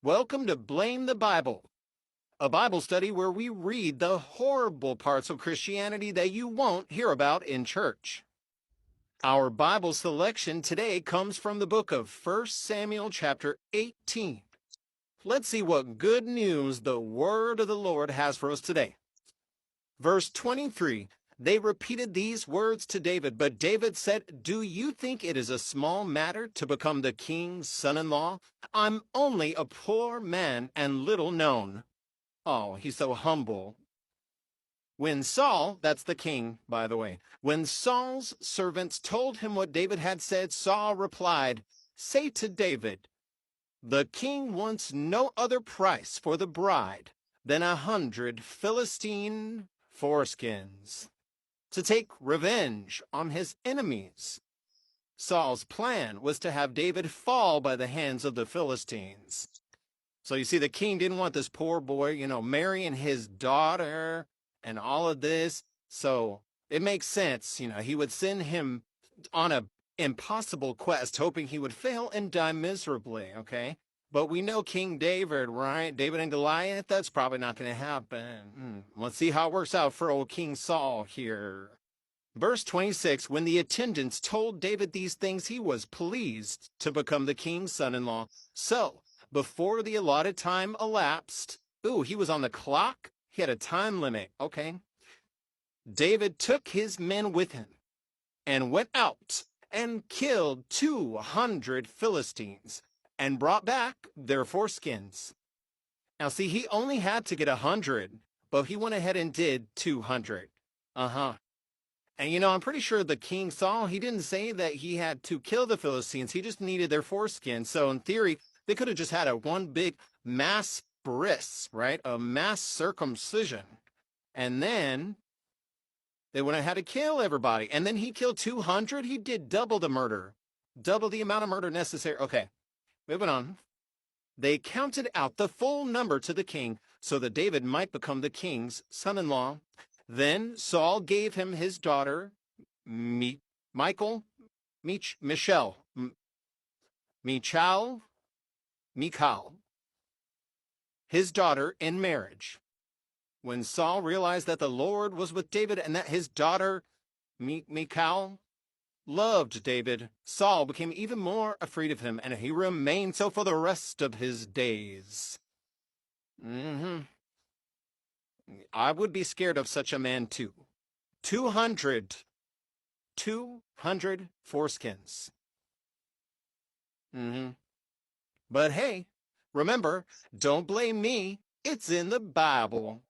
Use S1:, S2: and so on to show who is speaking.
S1: Welcome to Blame the Bible, a Bible study where we read the horrible parts of Christianity that you won't hear about in church. Our Bible selection today comes from the book of 1 Samuel chapter 18. Let's see what good news the word of the Lord has for us today. Verse 23, they repeated these words to David, but David said, "Do you think it is a small matter to become the king's son-in-law? I'm only a poor man and little known." Oh, he's so humble. When Saul, that's the king, by the way, when Saul's servants told him what David had said, Saul replied, "Say to David, the king wants no other price for the bride than 100 Philistine foreskins to take revenge on his enemies." Saul's plan was to have David fall by the hands of the Philistines. So you see, the king didn't want this poor boy, marrying his daughter and all of this. So it makes sense, he would send him on a impossible quest, hoping he would fail and die miserably, okay? But we know King David, right? David and Goliath, that's probably not going to happen. Let's see how it works out for old King Saul here. Verse 26, when the attendants told David these things, he was pleased to become the king's son-in-law. So, before the allotted time elapsed, he was on the clock. He had a time limit, okay? David took his men with him and went out and killed 200 Philistines and brought back their foreskins. Now, see, he only had to get 100, but he went ahead and did 200. And I'm pretty sure the king Saul, he didn't say that he had to kill the Philistines. He just needed their foreskin. So in theory, they could have just had one big mass bris, right? A mass circumcision. And then they wouldn't have had to kill everybody. And then he killed 200. He did double the murder, double the amount of murder necessary. Okay, moving on. They counted out the full number to the king so that David might become the king's son-in-law. Then Saul gave him his daughter, Michal, his daughter, in marriage. When Saul realized that the Lord was with David and that his daughter, Michal, loved David, Saul became even more afraid of him, and he remained so for the rest of his days. I would be scared of such a man too. 200 foreskins. But hey, remember, don't blame me. It's in the Bible.